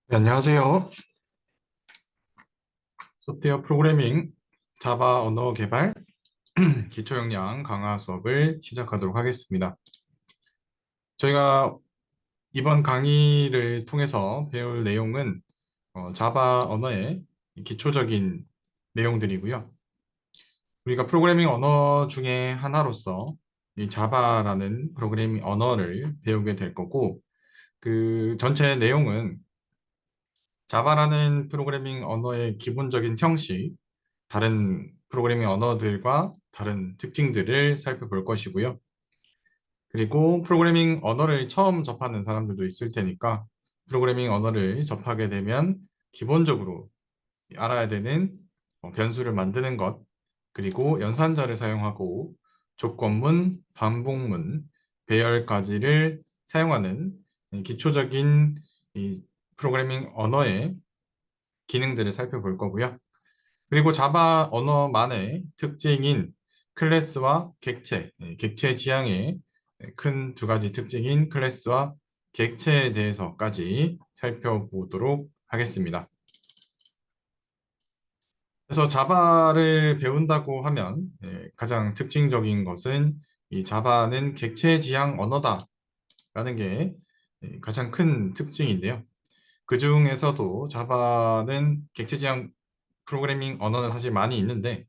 네, 안녕하세요. 소프트웨어 프로그래밍 자바 언어 개발 기초 역량 강화 수업을 시작하도록 하겠습니다. 저희가 이번 강의를 통해서 배울 내용은 자바 언어의 기초적인 내용들이고요. 우리가 프로그래밍 언어 중에 하나로서 이 자바라는 프로그래밍 언어를 배우게 될 거고, 그 전체 내용은 자바라는 프로그래밍 언어의 기본적인 형식, 다른 프로그래밍 언어들과 다른 특징들을 살펴볼 것이고요. 그리고 프로그래밍 언어를 처음 접하는 사람들도 있을 테니까 프로그래밍 언어를 접하게 되면 기본적으로 알아야 되는 변수를 만드는 것, 그리고 연산자를 사용하고 조건문, 반복문, 배열까지를 사용하는 기초적인 이 프로그래밍 언어의 기능들을 살펴볼 거고요. 그리고 자바 언어만의 특징인 클래스와 객체, 객체 지향의 큰 두 가지 특징인 클래스와 객체에 대해서까지 살펴보도록 하겠습니다. 그래서 자바를 배운다고 하면 가장 특징적인 것은 이 자바는 객체 지향 언어다라는 게 가장 큰 특징인데요. 그 중에서도 자바는 객체 지향 프로그래밍 언어는 사실 많이 있는데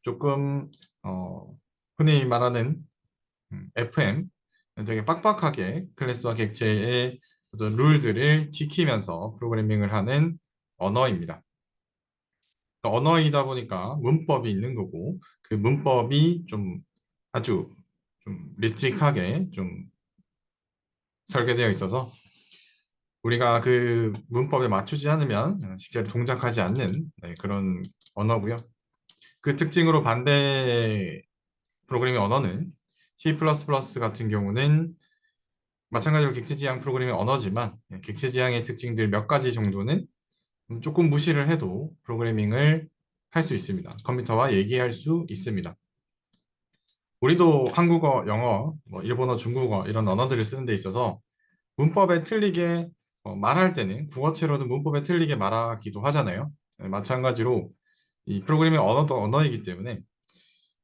조금 어, 흔히 말하는 FM 되게 빡빡하게 클래스와 객체의 어떤 룰들을 지키면서 프로그래밍을 하는 언어입니다. 그러니까 언어이다 보니까 문법이 있는 거고 그 문법이 좀 아주 좀 리스트릭하게 좀 설계되어 있어서 우리가 그 문법에 맞추지 않으면 실제로 동작하지 않는 그런 언어고요. 그 특징으로 반대 프로그래밍 언어는 C++ 같은 경우는 마찬가지로 객체지향 프로그래밍 언어지만 객체지향의 특징들 몇 가지 정도는 조금 무시를 해도 프로그래밍을 할 수 있습니다. 컴퓨터와 얘기할 수 있습니다. 우리도 한국어, 영어, 뭐 일본어, 중국어 이런 언어들을 쓰는 데 있어서 문법에 틀리게 말할 때는 국어체로는 문법에 틀리게 말하기도 하잖아요. 마찬가지로 이 프로그래밍 언어도 언어이기 때문에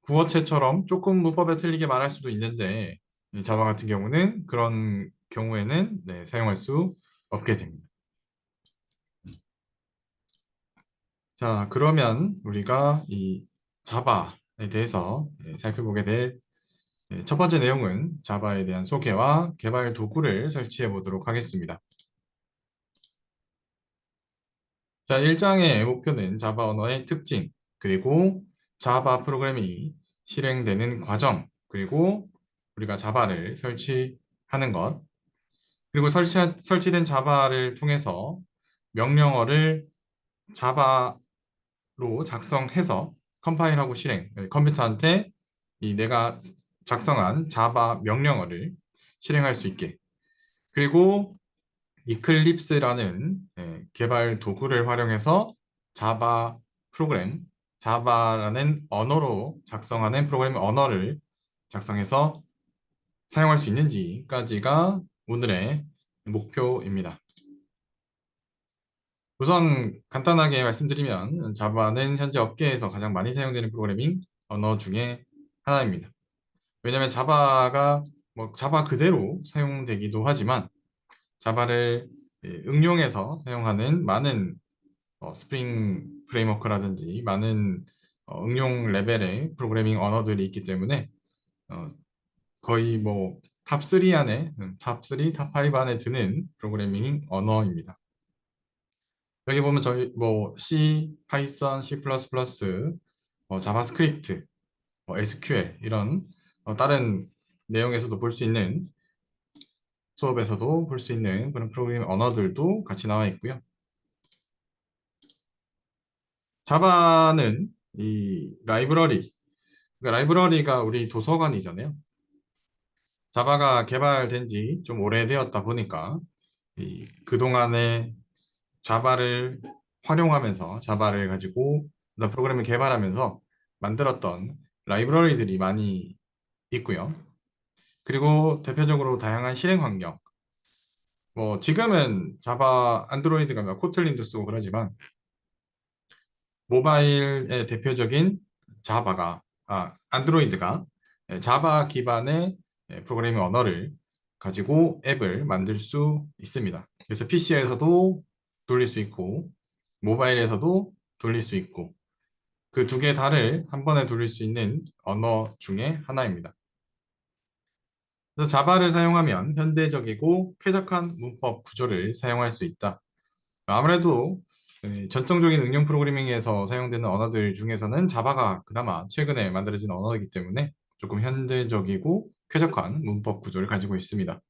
구어체처럼 조금 문법에 틀리게 말할 수도 있는데 이 자바 같은 경우는 그런 경우에는 사용할 수 없게 됩니다. 자, 그러면 우리가 이 자바에 대해서 살펴보게 될 첫 번째 내용은 자바에 대한 소개와 개발 도구를 설치해 보도록 하겠습니다. 자, 1장의 목표는 자바 언어의 특징, 그리고 자바 프로그램이 실행되는 과정, 그리고 우리가 자바를 설치하는 것, 그리고 설치된 자바를 통해서 명령어를 자바로 작성해서 컴파일하고 실행, 컴퓨터한테 이 내가 작성한 자바 명령어를 실행할 수 있게. 그리고 이클립스라는 개발 도구를 활용해서 자바 프로그램, 자바라는 언어로 작성하는 프로그램 언어를 작성해서 사용할 수 있는지까지가 오늘의 목표입니다. 우선 간단하게 말씀드리면 자바는 현재 업계에서 가장 많이 사용되는 프로그래밍 언어 중에 하나입니다. 왜냐하면 자바가 뭐 자바 그대로 사용되기도 하지만 자바를 응용해서 사용하는 많은 스프링 프레임워크라든지 많은 응용 레벨의 프로그래밍 언어들이 있기 때문에 어, 거의 뭐 탑3 안에 탑3, 탑5 안에 드는 프로그래밍 언어입니다. 여기 보면 저희 뭐 C, 파이썬, C++, 자바스크립트, SQL 이런 다른 내용에서도 볼 수 있는 수업에서도 볼 수 있는 그런 프로그래밍 언어들도 같이 나와 있고요. 자바는 이 라이브러리, 그러니까 라이브러리가 우리 도서관이잖아요. 자바가 개발된 지 좀 오래되었다 보니까 그동안에 자바를 활용하면서 자바를 가지고 프로그램을 개발하면서 만들었던 라이브러리들이 많이 있고요. 그리고 대표적으로 다양한 실행 환경, 뭐 지금은 자바 안드로이드가 막 코틀린도 쓰고 그러지만 모바일의 대표적인 안드로이드가 자바 기반의 프로그래밍 언어를 가지고 앱을 만들 수 있습니다. 그래서 PC에서도 돌릴 수 있고, 모바일에서도 돌릴 수 있고, 그 두 개 다를 한 번에 돌릴 수 있는 언어 중에 하나입니다. 그래서 자바를 사용하면 현대적이고 쾌적한 문법 구조를 사용할 수 있다. 아무래도 전통적인 응용 프로그래밍에서 사용되는 언어들 중에서는 자바가 그나마 최근에 만들어진 언어이기 때문에 조금 현대적이고 쾌적한 문법 구조를 가지고 있습니다.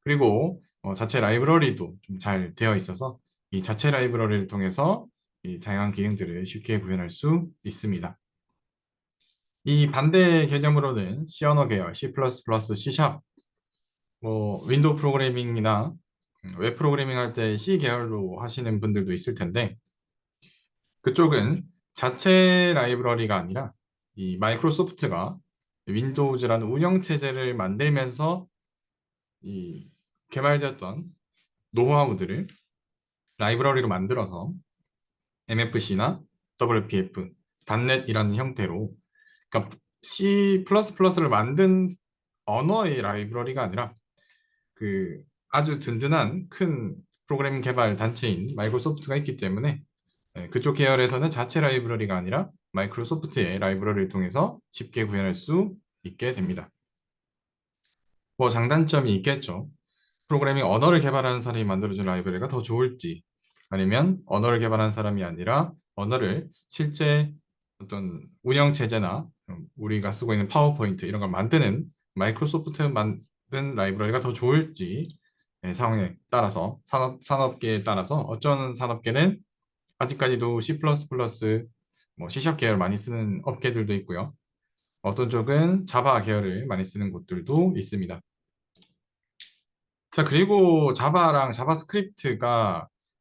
그리고 자체 라이브러리도 좀 잘 되어 있어서 이 자체 라이브러리를 통해서 이 다양한 기능들을 쉽게 구현할 수 있습니다. 이 반대 개념으로는 C 언어 계열, C++, C#, 윈도우 프로그래밍이나 웹 프로그래밍 할 때 C 계열로 하시는 분들도 있을 텐데 그쪽은 자체 라이브러리가 아니라 이 마이크로소프트가 윈도우즈라는 운영체제를 만들면서 이 개발되었던 노하우들을 라이브러리로 만들어서 MFC나 WPF, .NET이라는 형태로 그러니까 C++를 만든 언어의 라이브러리가 아니라 그 아주 든든한 큰 프로그래밍 개발 단체인 마이크로소프트가 있기 때문에 그쪽 계열에서는 자체 라이브러리가 아니라 마이크로소프트의 라이브러리를 통해서 쉽게 구현할 수 있게 됩니다. 뭐 장단점이 있겠죠. 프로그래밍 언어를 개발하는 사람이 만들어준 라이브러리가 더 좋을지, 아니면 언어를 개발한 사람이 아니라 언어를 실제 어떤 운영체제나 우리가 쓰고 있는 파워포인트 이런 걸 만드는 마이크로소프트 만든 라이브러리가 더 좋을지 상황에 따라서 산업계에 따라서 어떤 산업계는 아직까지도 C++, 뭐 C# 계열 많이 쓰는 업계들도 있고요. 어떤 쪽은 자바 계열을 많이 쓰는 곳들도 있습니다. 자, 그리고 자바랑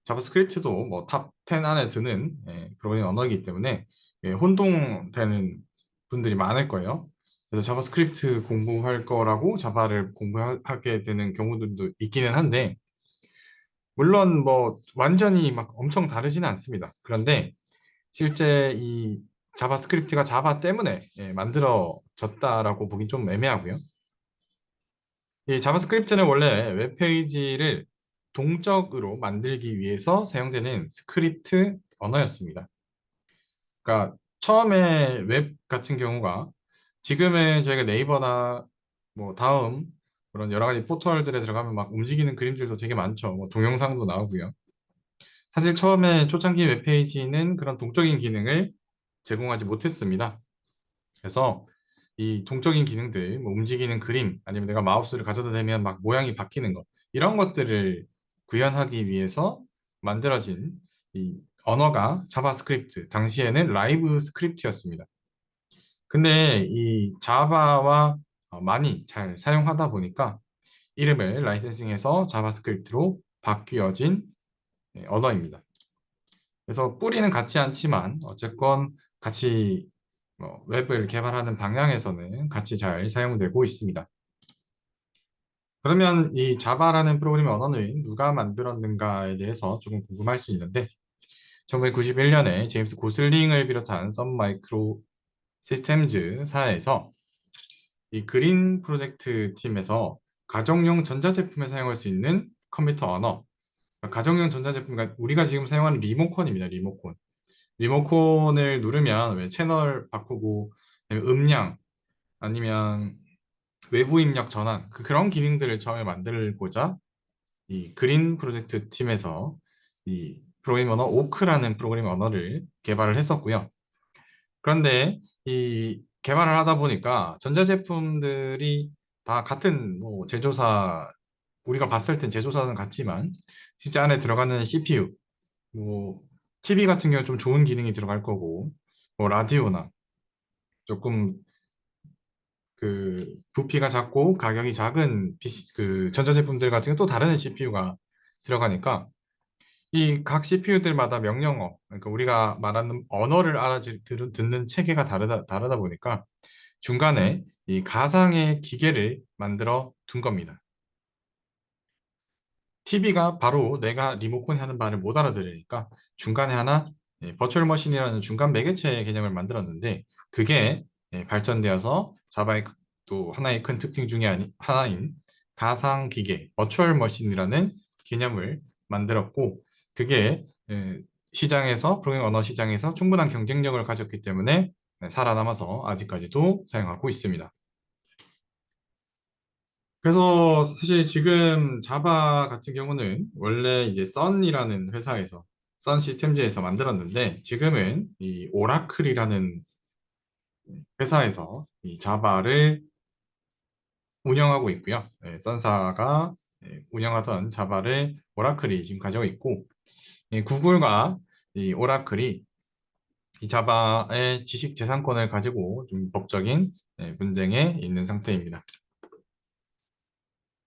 자바스크립트도 뭐 탑 10 안에 드는 프로그래밍 언어이기 때문에 혼동되는 분들이 많을 거예요. 그래서 자바스크립트 공부할 거라고 자바를 공부하게 되는 경우들도 있기는 한데, 물론 뭐 완전히 막 엄청 다르지는 않습니다. 그런데 실제 이 자바스크립트가 자바 때문에 만들어졌다라고 보긴 좀 애매하고요. 이 자바스크립트는 원래 웹페이지를 동적으로 만들기 위해서 사용되는 스크립트 언어였습니다. 그러니까 처음에 웹 같은 경우가 지금의 저희가 네이버나 뭐 다음 그런 여러 가지 포털들에 들어가면 막 움직이는 그림들도 되게 많죠. 뭐 동영상도 나오고요. 사실 처음에 초창기 웹페이지는 그런 동적인 기능을 제공하지 못했습니다. 그래서 이 동적인 기능들, 뭐 움직이는 그림, 아니면 내가 마우스를 가져다 대면 막 모양이 바뀌는 것, 이런 것들을 구현하기 위해서 만들어진 이 언어가 자바스크립트, 당시에는 라이브 스크립트였습니다. 근데 이 자바와 많이 잘 사용하다 보니까 이름을 라이센싱해서 자바스크립트로 바뀌어진 언어입니다. 그래서 뿌리는 같지 않지만 어쨌건 같이 웹을 개발하는 방향에서는 같이 잘 사용되고 있습니다. 그러면 이 자바라는 프로그래밍 언어는 누가 만들었는가에 대해서 조금 궁금할 수 있는데 1991년에 제임스 고슬링을 비롯한 선 마이크로 시스템즈사에서 이 그린 프로젝트 팀에서 가정용 전자제품에 사용할 수 있는 컴퓨터 언어, 가정용 전자제품, 그러니까 우리가 지금 사용하는 리모컨입니다. 리모컨. 리모컨을 누르면 왜 채널 바꾸고 아니면 음량 아니면 외부 입력 전환 그런 기능들을 처음에 만들고자 이 그린 프로젝트 팀에서 이 프로그래밍 언어 오크라는 프로그래밍 언어를 개발을 했었고요. 그런데 이 개발을 하다 보니까 전자제품들이 다 같은 뭐 제조사 우리가 봤을 땐 제조사는 같지만 실제 안에 들어가는 CPU 뭐 TV 같은 경우 좀 좋은 기능이 들어갈 거고 뭐 라디오나 조금 그 부피가 작고 가격이 작은 그 전자제품들 같은 경우 또 다른 CPU가 들어가니까 이 각 CPU들마다 명령어 그러니까 우리가 말하는 언어를 듣는 체계가 다르다 보니까 중간에 이 가상의 기계를 만들어 둔 겁니다. TV가 바로 내가 리모컨이 하는 말을 못 알아들으니까 중간에 하나 버추얼 머신이라는 중간 매개체 개념을 만들었는데 그게 발전되어서 자바의 또 하나의 큰 특징 중에 하나인 가상기계 버추얼 머신이라는 개념을 만들었고 그게 시장에서 프로그래밍 언어 시장에서 충분한 경쟁력을 가졌기 때문에 살아남아서 아직까지도 사용하고 있습니다. 그래서 사실 지금 자바 같은 경우는 원래 이제 썬이라는 회사에서 썬 시스템즈에서 만들었는데 지금은 이 오라클이라는 회사에서 이 자바를 운영하고 있고요. 썬사가 운영하던 자바를 오라클이 지금 가지고 있고 구글과 이 오라클이 이 자바의 지식 재산권을 가지고 좀 법적인 분쟁에 있는 상태입니다.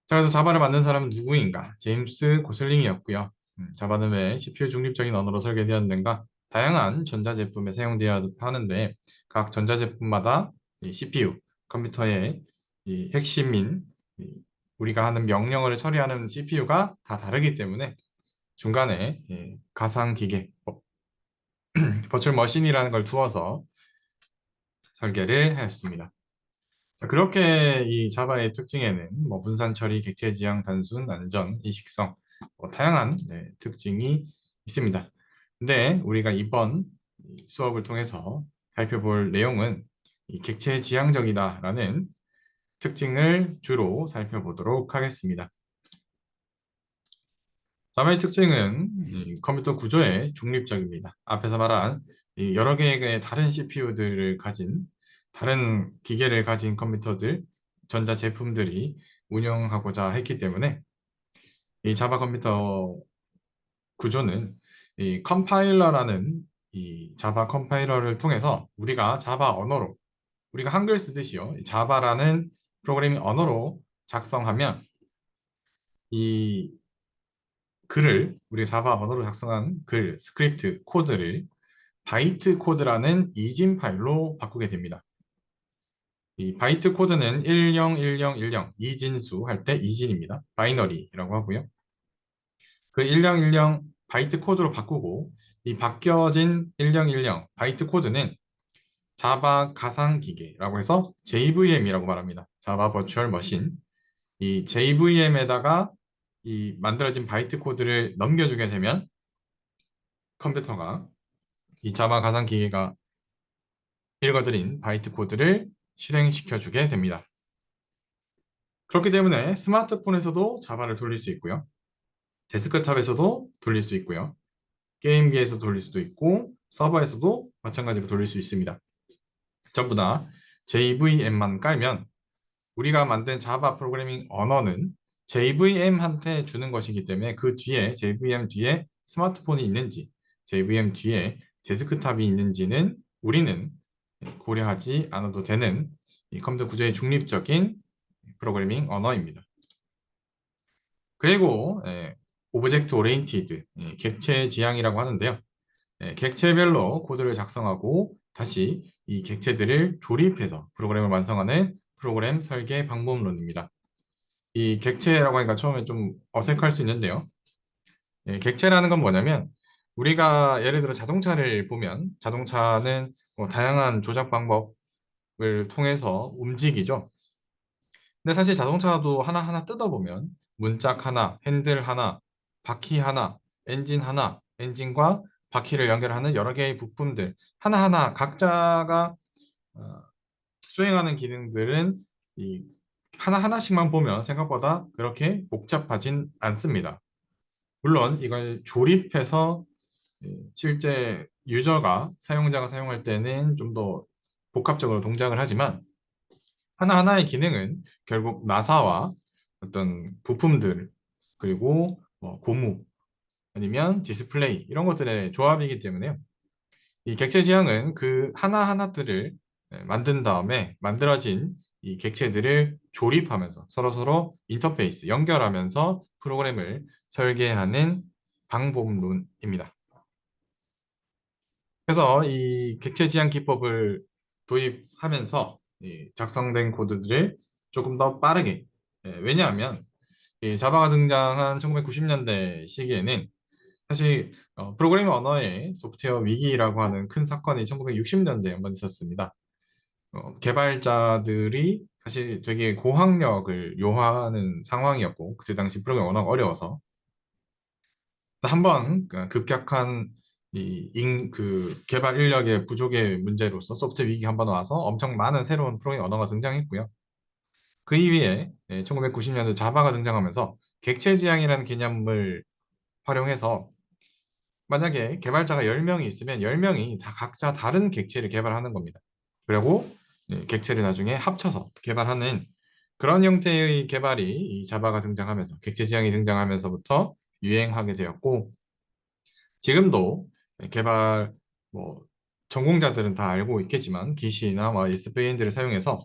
자, 그래서 자바를 만든 사람은 누구인가? 제임스 고슬링이었고요. 자바는 왜 CPU 중립적인 언어로 설계되었는가? 다양한 전자제품에 사용되어야 하는데 각 전자제품마다 이 CPU, 컴퓨터의 이 핵심인 이 우리가 하는 명령어를 처리하는 CPU가 다 다르기 때문에 중간에 가상기계, 버추얼 머신이라는 걸 두어서 설계를 하였습니다. 자, 그렇게 이 자바의 특징에는 뭐 분산 처리, 객체 지향, 단순, 안전, 이식성, 다양한 특징이 있습니다. 근데 우리가 이번 수업을 통해서 살펴볼 내용은 이 객체 지향적이다라는 특징을 주로 살펴보도록 하겠습니다. 자바의 특징은 이 컴퓨터 구조의 중립적입니다. 앞에서 말한 이 여러 개의 다른 CPU들을 가진 다른 기계를 가진 컴퓨터들, 전자 제품들이 운영하고자 했기 때문에 이 자바 컴퓨터 구조는 이 컴파일러라는 이 자바 컴파일러를 통해서 우리가 자바 언어로 우리가 한글 쓰듯이요. 자바라는 프로그래밍 언어로 작성하면 이 글을 우리 자바 언어로 작성한 글, 스크립트, 코드를 바이트 코드라는 이진 파일로 바꾸게 됩니다. 이 바이트 코드는 101010 이진수 할 때 이진입니다. 바이너리라고 하고요. 그 1010 바이트 코드로 바꾸고 이 바뀌어진 1010 바이트 코드는 자바 가상기계라고 해서 JVM이라고 말합니다. 자바 버추얼 머신. 이 JVM에다가 이 만들어진 바이트 코드를 넘겨주게 되면 컴퓨터가 이 자바 가상기계가 읽어드린 바이트 코드를 실행시켜 주게 됩니다. 그렇기 때문에 스마트폰에서도 자바를 돌릴 수 있고요. 데스크탑에서도 돌릴 수 있고요. 게임기에서 돌릴 수도 있고 서버에서도 마찬가지로 돌릴 수 있습니다. 전부 다 JVM만 깔면 우리가 만든 자바 프로그래밍 언어는 JVM한테 주는 것이기 때문에 그 뒤에 JVM 뒤에 스마트폰이 있는지 JVM 뒤에 데스크탑이 있는지는 우리는 고려하지 않아도 되는 이 컴퓨터 구조의 중립적인 프로그래밍 언어입니다. 그리고 오브젝트 오리엔티드, 객체 지향이라고 하는데요. 객체별로 코드를 작성하고 다시 이 객체들을 조립해서 프로그램을 완성하는 프로그램 설계 방법론입니다. 이 객체라고 하니까 처음에 좀 어색할 수 있는데요. 객체라는 건 뭐냐면 우리가 예를 들어 자동차를 보면 자동차는 뭐 다양한 조작 방법을 통해서 움직이죠. 근데 사실 자동차도 하나하나 뜯어보면 문짝 하나, 핸들 하나, 바퀴 하나, 엔진 하나, 엔진과 바퀴를 연결하는 여러 개의 부품들 하나하나 각자가 어, 수행하는 기능들은 이 하나하나씩만 보면 생각보다 그렇게 복잡하진 않습니다. 물론 이걸 조립해서 실제 유저가 사용자가 사용할 때는 좀 더 복합적으로 동작을 하지만 하나하나의 기능은 결국 나사와 어떤 부품들, 그리고 뭐 고무, 아니면 디스플레이, 이런 것들의 조합이기 때문에요. 이 객체 지향은 그 하나하나들을 만든 다음에 만들어진 이 객체들을 조립하면서 서로서로 인터페이스, 연결하면서 프로그램을 설계하는 방법론입니다. 그래서 이 객체 지향 기법을 도입하면서 이 작성된 코드들을 조금 더 빠르게, 왜냐하면 이 자바가 등장한 1990년대 시기에는 사실 프로그래밍 언어의 소프트웨어 위기라고 하는 큰 사건이 1960년대에 한번 있었습니다. 개발자들이 사실 되게 고학력을 요하는 상황이었고 그때 당시 프로그래밍 워낙 어려워서 한번 급격한 그 개발 인력의 부족의 문제로서 소프트웨어 위기가 한번 와서 엄청 많은 새로운 프로그래밍 언어가 등장했고요. 그 이후에 1990년대 자바가 등장하면서 객체 지향이라는 개념을 활용해서 만약에 개발자가 10명이 있으면 10명이 다 각자 다른 객체를 개발하는 겁니다. 그리고 객체를 나중에 합쳐서 개발하는 그런 형태의 개발이 이 자바가 등장하면서 객체 지향이 등장하면서부터 유행하게 되었고 지금도 개발 뭐 전공자들은 다 알고 있겠지만 기시나 뭐 SVN들을 사용해서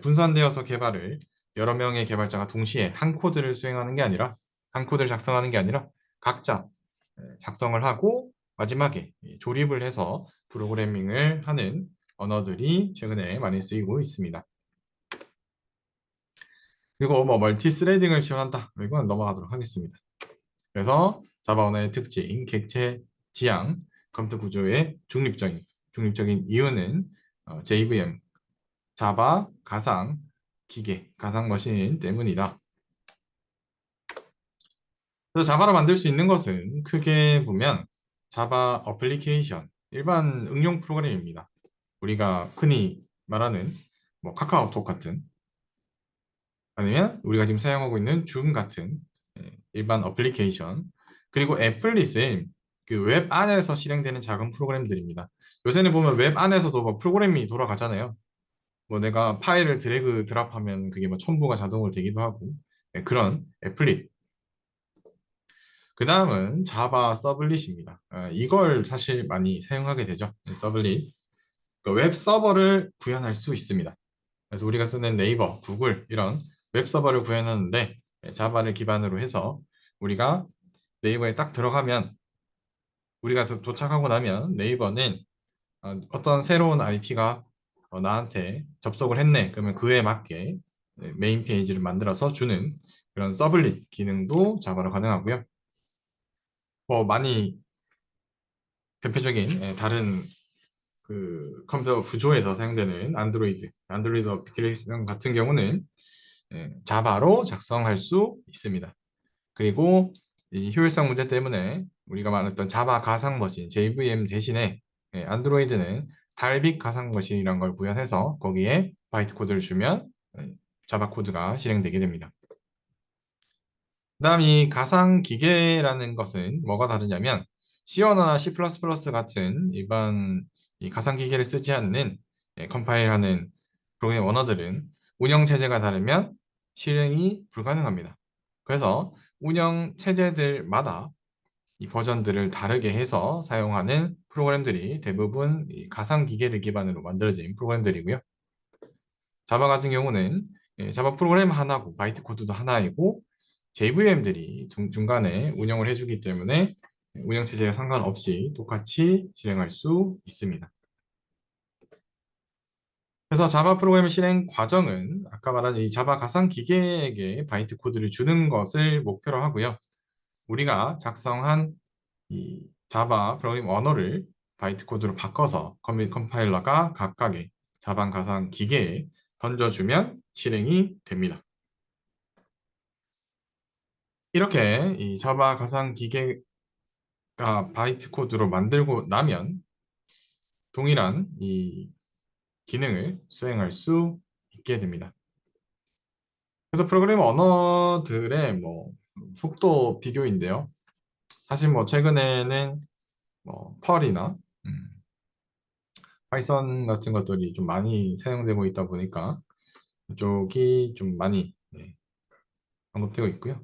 분산되어서 개발을 여러 명의 개발자가 동시에 한 코드를 수행하는 게 아니라 한 코드를 작성하는 게 아니라 각자 작성을 하고 마지막에 조립을 해서 프로그래밍을 하는 언어들이 최근에 많이 쓰이고 있습니다. 그리고 뭐 멀티 스레딩을 지원한다. 이건 넘어가도록 하겠습니다. 그래서 자바 언어의 특징, 객체 지향, 컴퓨터 구조의 중립적인 이유는 JVM, 자바 가상 기계, 가상 머신 때문이다. 그래서 자바로 만들 수 있는 것은 크게 보면 자바 어플리케이션, 일반 응용 프로그램입니다. 우리가 흔히 말하는 뭐 카카오톡 같은 아니면 우리가 지금 사용하고 있는 줌 같은 일반 어플리케이션 그리고 애플릿은 그 웹 안에서 실행되는 작은 프로그램들입니다. 요새는 보면 웹 안에서도 뭐 프로그램이 돌아가잖아요. 뭐 내가 파일을 드래그 드랍하면 그게 뭐 첨부가 자동으로 되기도 하고 그런 애플릿. 그 다음은 자바 서블릿입니다. 이걸 사실 많이 사용하게 되죠. 서블릿. 웹 서버를 구현할 수 있습니다. 그래서 우리가 쓰는 네이버, 구글 이런 웹 서버를 구현하는데 자바를 기반으로 해서 우리가 네이버에 딱 들어가면 우리가 도착하고 나면 네이버는 어떤 새로운 IP가 나한테 접속을 했네. 그러면 그에 맞게 메인 페이지를 만들어서 주는 그런 서블릿 기능도 자바로 가능하고요. 뭐 많이 대표적인 다른 그 컴퓨터 구조에서 사용되는 안드로이드 어플리케이션 같은 경우는 자바로 작성할 수 있습니다. 그리고 이 효율성 문제 때문에 우리가 말했던 자바 가상 머신 JVM 대신에 안드로이드는 달빅 가상 머신이라는 걸 구현해서 거기에 바이트 코드를 주면 자바 코드가 실행되게 됩니다. 그다음 이 가상 기계라는 것은 뭐가 다르냐면 C 언어나 C++ 같은 일반 이 가상 기계를 쓰지 않는 컴파일하는 프로그래밍 언어들은 운영 체제가 다르면 실행이 불가능합니다. 그래서 운영 체제들마다 이 버전들을 다르게 해서 사용하는 프로그램들이 대부분 이 가상 기계를 기반으로 만들어진 프로그램들이고요. 자바 같은 경우는 자바 프로그램 하나고 바이트 코드도 하나이고 JVM들이 중간에 운영을 해주기 때문에 운영 체제와 상관없이 똑같이 실행할 수 있습니다. 그래서 자바 프로그램 실행 과정은 아까 말한 이 자바 가상 기계에게 바이트 코드를 주는 것을 목표로 하고요. 우리가 작성한 이 자바 프로그램 언어를 바이트 코드로 바꿔서 컴파일러가 각각의 자바 가상 기계에 던져주면 실행이 됩니다. 이렇게 이 자바 가상 기계가 바이트 코드로 만들고 나면 동일한 이 기능을 수행할 수 있게 됩니다. 그래서 프로그래밍 언어들의 뭐 속도 비교인데요. 사실 뭐 최근에는 뭐 펄이나 파이썬 같은 것들이 좀 많이 사용되고 있다 보니까 이쪽이 좀 많이 언급되고 있고요.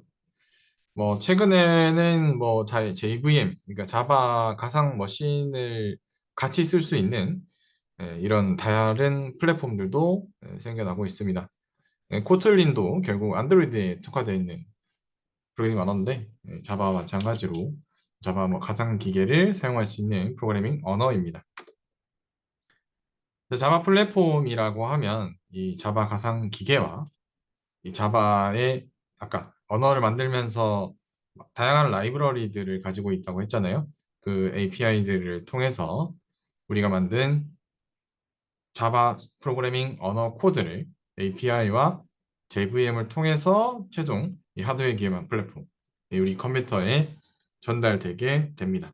뭐 최근에는 뭐 JVM, 그러니까 자바 가상 머신을 같이 쓸 수 있는 이런 다른 플랫폼들도 생겨나고 있습니다. 코틀린도 결국 안드로이드에 특화되어 있는 프로그래밍 언어인데 자바와 마찬가지로 자바 뭐 가상 기계를 사용할 수 있는 프로그래밍 언어입니다. 자바 플랫폼이라고 하면 이 자바 가상 기계와 이 자바의 아까 언어를 만들면서 다양한 라이브러리들을 가지고 있다고 했잖아요. 그 API들을 통해서 우리가 만든 자바 프로그래밍 언어 코드를 API와 JVM을 통해서 최종 이 하드웨어 기반 플랫폼, 이 우리 컴퓨터에 전달되게 됩니다.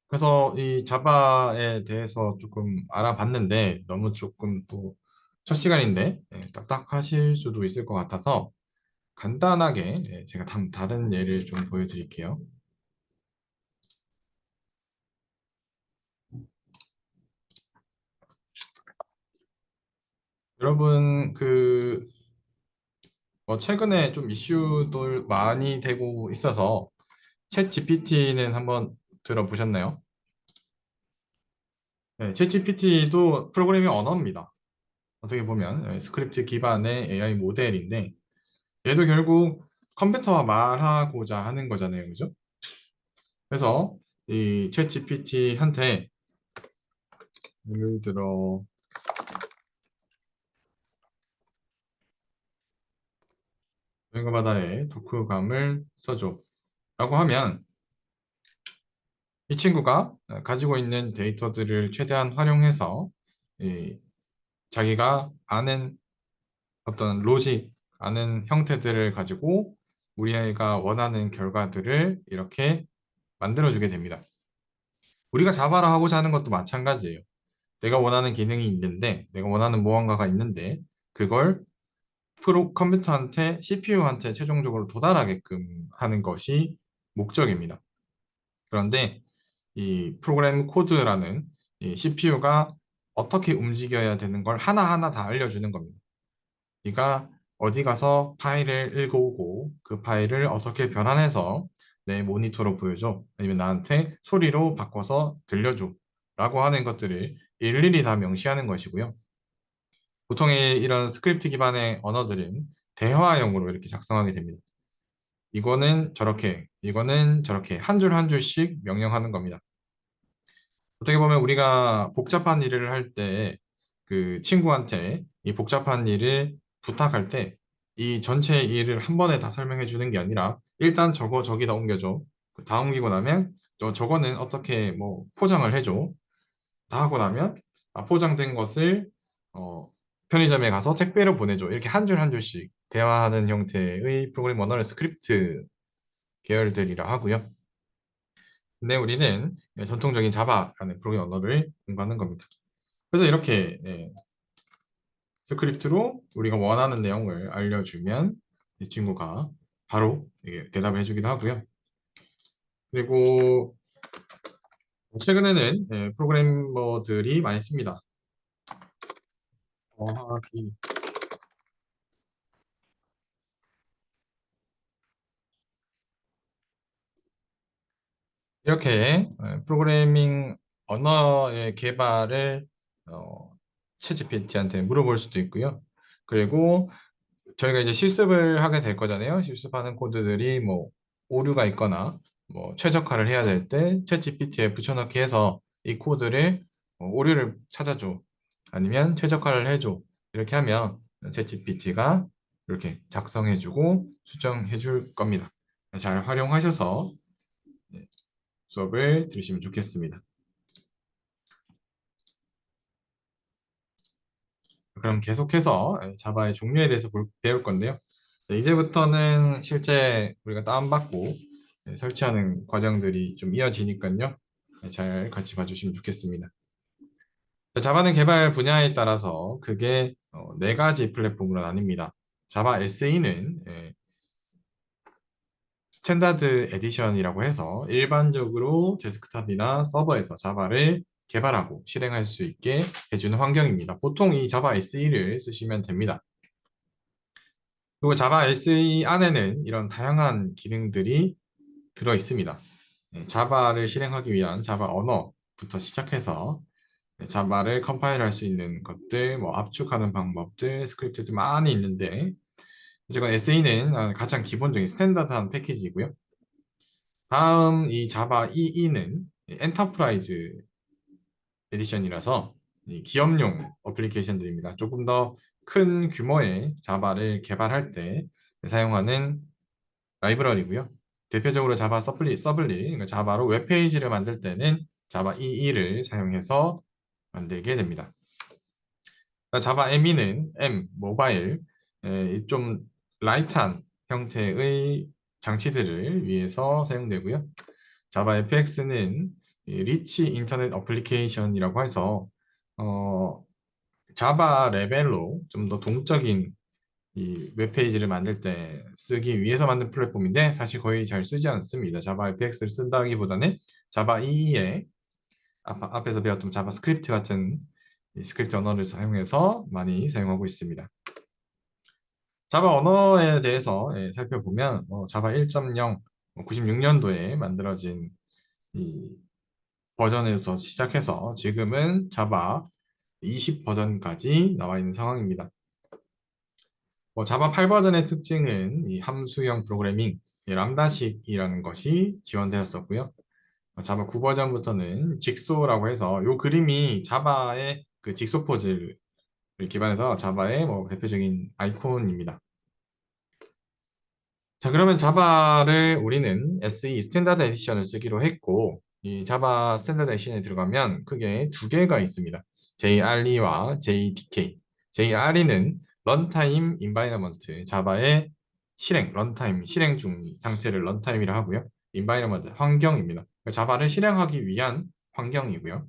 그래서 이 자바에 대해서 조금 알아봤는데 너무 조금 또 첫 시간인데 딱딱하실 수도 있을 것 같아서 간단하게 제가 다른 예를 좀 보여드릴게요. 여러분 최근에 좀 이슈들 많이 되고 있어서 챗 GPT는 한번 들어보셨나요? 네, 챗 GPT도 프로그래밍 언어입니다. 어떻게 보면 스크립트 기반의 AI 모델인데 얘도 결국 컴퓨터와 말하고자 하는 거잖아요. 그죠? 그래서 이 챗 GPT한테 예를 들어 여행과 바다에 독후감을 써줘 라고 하면 이 친구가 가지고 있는 데이터들을 최대한 활용해서 이 자기가 아는 어떤 로직, 아는 형태들을 가지고 우리 아이가 원하는 결과들을 이렇게 만들어주게 됩니다. 우리가 자바라 하고자 하는 것도 마찬가지예요. 내가 원하는 기능이 있는데, 내가 원하는 무언가가 있는데, 그걸 컴퓨터한테, CPU한테 최종적으로 도달하게끔 하는 것이 목적입니다. 그런데 이 프로그램 코드라는 이 CPU가 어떻게 움직여야 되는 걸 하나하나 다 알려주는 겁니다. 네가 어디 가서 파일을 읽어오고 그 파일을 어떻게 변환해서 내 모니터로 보여줘. 아니면 나한테 소리로 바꿔서 들려줘. 라고 하는 것들을 일일이 다 명시하는 것이고요. 보통의 이런 스크립트 기반의 언어들은 대화형으로 이렇게 작성하게 됩니다. 이거는 저렇게 한 줄 한 줄씩 명령하는 겁니다. 어떻게 보면 우리가 복잡한 일을 할 때 그 친구한테 이 복잡한 일을 부탁할 때 이 전체 일을 한 번에 다 설명해 주는 게 아니라 일단 저거 저기다 옮겨줘. 다 옮기고 나면 저거는 어떻게 뭐 포장을 해줘. 다 하고 나면 포장된 것을 어, 편의점에 가서 택배로 보내줘. 이렇게 한 줄 한 줄씩 대화하는 형태의 프로그래밍 언어를 스크립트 계열들이라 하고요. 근데 우리는 전통적인 자바라는 프로그래밍 언어를 공부하는 겁니다. 그래서 이렇게 스크립트로 우리가 원하는 내용을 알려주면 이 친구가 바로 이게 대답을 해주기도 하고요. 그리고 최근에는 프로그래머들이 많이 씁니다. 더하기 이렇게 프로그래밍 언어의 개발을 챗GPT한테 물어볼 수도 있고요. 그리고 저희가 이제 실습을 하게 될 거잖아요. 실습하는 코드들이 뭐 오류가 있거나 뭐 최적화를 해야 될 때 챗GPT에 붙여넣기 해서 이 코드를 오류를 찾아줘. 아니면 최적화를 해줘. 이렇게 하면 챗GPT가 이렇게 작성해주고 수정해 줄 겁니다. 잘 활용하셔서 수업을 들으시면 좋겠습니다. 그럼 계속해서 자바의 종류에 대해서 배울 건데요. 이제부터는 실제 우리가 다운받고 설치하는 과정들이 좀 이어지니까요. 잘 같이 봐주시면 좋겠습니다. 자바는 개발 분야에 따라서 크게 네 가지 플랫폼으로 나뉩니다. 자바 SE는 스탠다드 에디션이라고 해서 일반적으로 데스크탑이나 서버에서 자바를 개발하고 실행할 수 있게 해주는 환경입니다. 보통 이 자바 SE를 쓰시면 됩니다. 그리고 자바 SE 안에는 이런 다양한 기능들이 들어 있습니다. 자바를 실행하기 위한 자바 언어부터 시작해서 자바를 컴파일할 수 있는 것들, 뭐 압축하는 방법들, 스크립트들 많이 있는데 이건 SE는 가장 기본적인 스탠다드한 패키지이고요. 다음 이 자바 EE는 엔터프라이즈 에디션이라서 이 기업용 어플리케이션들입니다. 조금 더 큰 규모의 자바를 개발할 때 사용하는 라이브러리고요. 대표적으로 자바 서블리, 그러니까 자바로 웹페이지를 만들 때는 자바 EE를 사용해서 만들게 됩니다. 그러니까 자바 ME는 모바일, 좀 라이트한 형태의 장치들을 위해서 사용되고요. 자바 FX는 리치 인터넷 어플리케이션이라고 해서 자바 레벨로 좀 더 동적인 이 웹페이지를 만들 때 쓰기 위해서 만든 플랫폼인데 사실 거의 잘 쓰지 않습니다. 자바 FX를 쓴다기보다는 자바 EE에 앞에서 배웠던 자바스크립트 같은 이 스크립트 언어를 사용해서 많이 사용하고 있습니다. 자바 언어에 대해서 살펴보면 자바 1.0 96년도에 만들어진 이 버전에서 시작해서 지금은 자바 20 버전까지 나와 있는 상황입니다. 자바 8 버전의 특징은 이 함수형 프로그래밍, 람다식이라는 것이 지원되었었고요. 자바 9 버전부터는 직소라고 해서 이 그림이 자바의 그 직소 포즈를 기반해서 자바의 대표적인 아이콘입니다. 자, 그러면 자바를 우리는 SE 스탠다드 에디션을 쓰기로 했고, 이 자바 스탠다드 에디션에 들어가면 크게 두 개가 있습니다. JRE와 JDK. JRE는 런타임 인바이러먼트, 자바의 런타임, 실행 중 상태를 런타임이라 하고요. 인바이러먼트, 환경입니다. 자바를 실행하기 위한 환경이고요.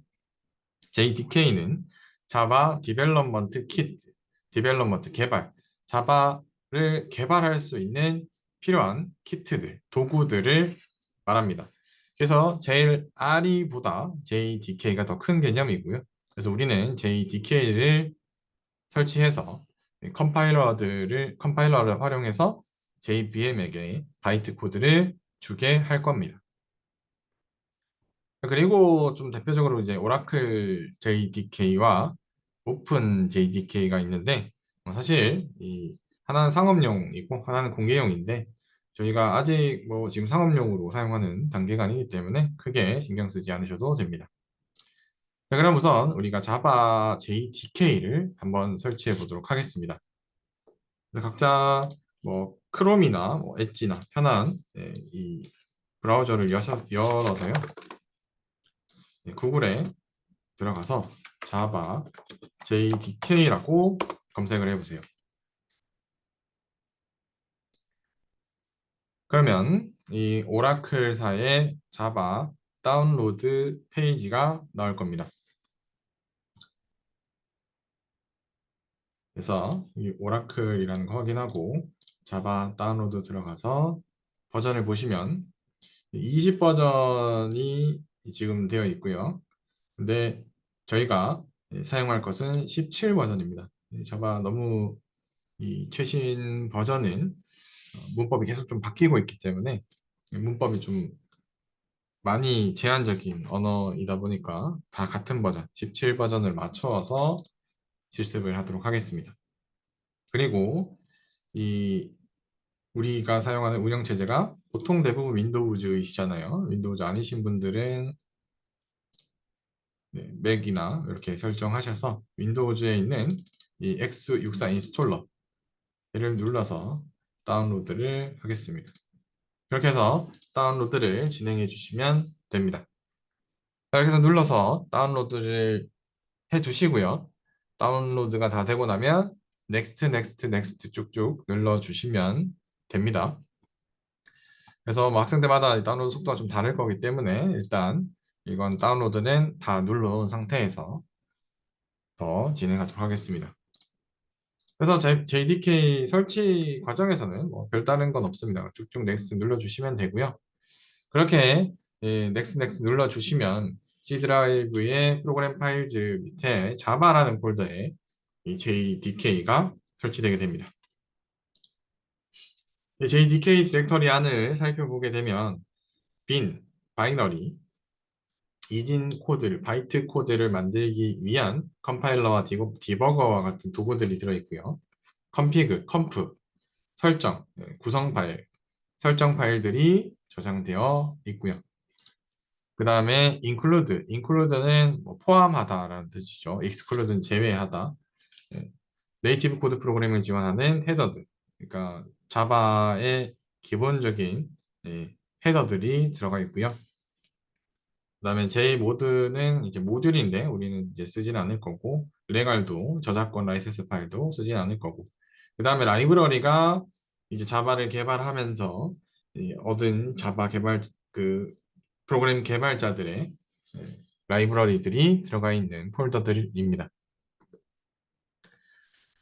JDK는 자바 디벨롭먼트 키트, 디벨롭먼트 개발, 자바를 개발할 수 있는 필요한 키트들, 도구들을 말합니다. 그래서 JRE보다 JDK가 더 큰 개념이고요. 그래서 우리는 JDK를 설치해서 컴파일러를 활용해서 JVM에게 바이트 코드를 주게 할 겁니다. 그리고 좀 대표적으로 이제 오라클 JDK와 오픈 JDK가 있는데 사실 이 하나는 상업용이고 하나는 공개용인데 저희가 아직 지금 상업용으로 사용하는 단계가 아니기 때문에 크게 신경 쓰지 않으셔도 됩니다. 자, 그럼 우선 우리가 자바 JDK를 한번 설치해 보도록 하겠습니다. 각자 크롬이나 엣지나 편한 이 브라우저를 열어서요. 구글에 들어가서 자바 JDK라고 검색을 해보세요. 그러면 이 오라클사의 자바 다운로드 페이지가 나올 겁니다. 그래서 이 오라클이라는 거 확인하고 자바 다운로드 들어가서 버전을 보시면 20 버전이 지금 되어 있고요. 근데 저희가 사용할 것은 17 버전입니다. 자바 너무 이 최신 버전은 문법이 계속 좀 바뀌고 있기 때문에 문법이 좀 많이 제한적인 언어이다 보니까 다 같은 버전, 17 버전을 맞춰서 실습을 하도록 하겠습니다. 그리고 이 우리가 사용하는 운영체제가 보통 대부분 윈도우즈이시잖아요. 윈도우즈 아니신 분들은 맥이나 이렇게 설정하셔서 윈도우즈에 있는 이 x64 인스톨러 를 눌러서 다운로드를 하겠습니다. 이렇게 해서 다운로드를 진행해 주시면 됩니다. 이렇게 해서 눌러서 다운로드를 해 주시고요. 다운로드가 다 되고 나면 넥스트 쭉쭉 눌러 주시면 됩니다. 그래서 학생들마다 다운로드 속도가 좀 다를 거기 때문에 일단 이건 다운로드는 다 눌러놓은 상태에서 더 진행하도록 하겠습니다. 그래서 JDK 설치 과정에서는 별다른 건 없습니다. 쭉쭉 넥스트 눌러주시면 되고요. 그렇게 넥스트 눌러주시면 C 드라이브의 프로그램 파일즈 밑에 자바라는 폴더에 이 JDK가 설치되게 됩니다. JDK 디렉터리 안을 살펴보게 되면 빈, 바이너리, 이진 코드를, 바이트 코드를 만들기 위한 컴파일러와 디버거와 같은 도구들이 들어있고요. 컴프, 설정, 구성 파일, 설정 파일들이 저장되어 있고요. 그 다음에 include는 포함하다라는 뜻이죠. exclude는 제외하다. 네이티브 코드 프로그램을 지원하는 헤더들. 그러니까 자바의 기본적인 헤더들이 들어가 있고요. 그다음에 JMod는 이제 모듈인데 우리는 이제 쓰진 않을 거고, 레갈도 저작권 라이센스 파일도 쓰진 않을 거고, 그다음에 라이브러리가 이제 자바를 개발하면서 얻은 자바 개발 그 프로그램 개발자들의 예, 라이브러리들이 들어가 있는 폴더들입니다.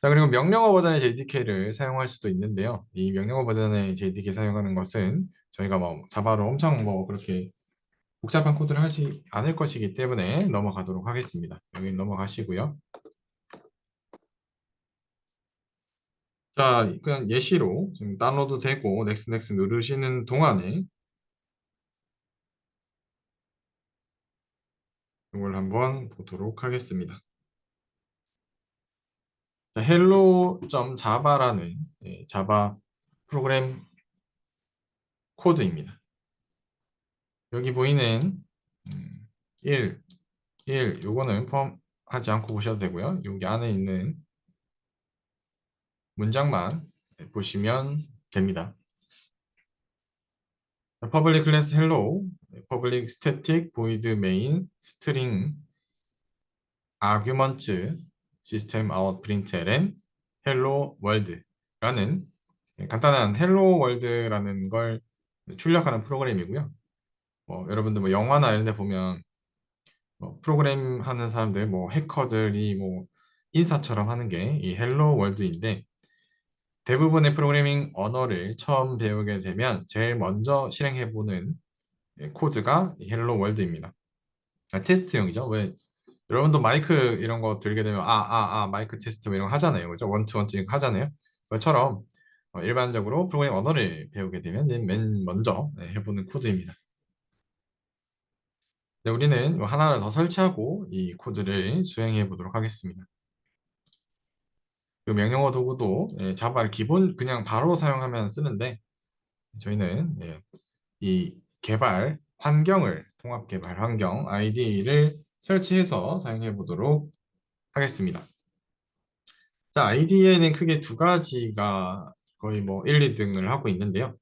자, 그리고 명령어 버전의 JDK를 사용할 수도 있는데요. 이 명령어 버전의 JDK 사용하는 것은 저희가 뭐 자바로 엄청 뭐 그렇게 복잡한 코드를 하지 않을 것이기 때문에 넘어가도록 하겠습니다. 여기 넘어가시고요. 자, 그냥 예시로 지금 다운로드 되고 넥스트 누르시는 동안에 이걸 한번 보도록 하겠습니다. 자, hello.java라는 자바 프로그램 코드입니다. 여기 보이는 1, 요거는 포함하지 않고 보셔도 되고요. 여기 안에 있는 문장만 보시면 됩니다. public class hello, public static void main string arguments system out println hello world라는 간단한 hello world라는 걸 출력하는 프로그램이고요. 여러분들 뭐 영화나 이런 데 보면 프로그램 하는 사람들, 뭐 해커들이 뭐 인사처럼 하는 게 이 헬로 월드인데, 대부분의 프로그래밍 언어를 처음 배우게 되면 제일 먼저 실행해보는 코드가 이 헬로 월드입니다. 테스트용이죠. 왜 여러분도 마이크 이런 거 들게 되면 마이크 테스트 뭐 이런 거 하잖아요. 그죠? 원투 원투 이거 하잖아요. 그처럼 일반적으로 프로그래밍 언어를 배우게 되면 맨 먼저 해보는 코드입니다. 네, 우리는 하나를 더 설치하고 이 코드를 수행해 보도록 하겠습니다. 그 명령어 도구도 자바를 기본 그냥 바로 사용하면 쓰는데, 저희는 이 개발 환경을 통합 개발 환경 IDE를 설치해서 사용해 보도록 하겠습니다. 자, IDE에는 크게 두 가지가 거의 뭐 1, 2등을 하고 있는데요.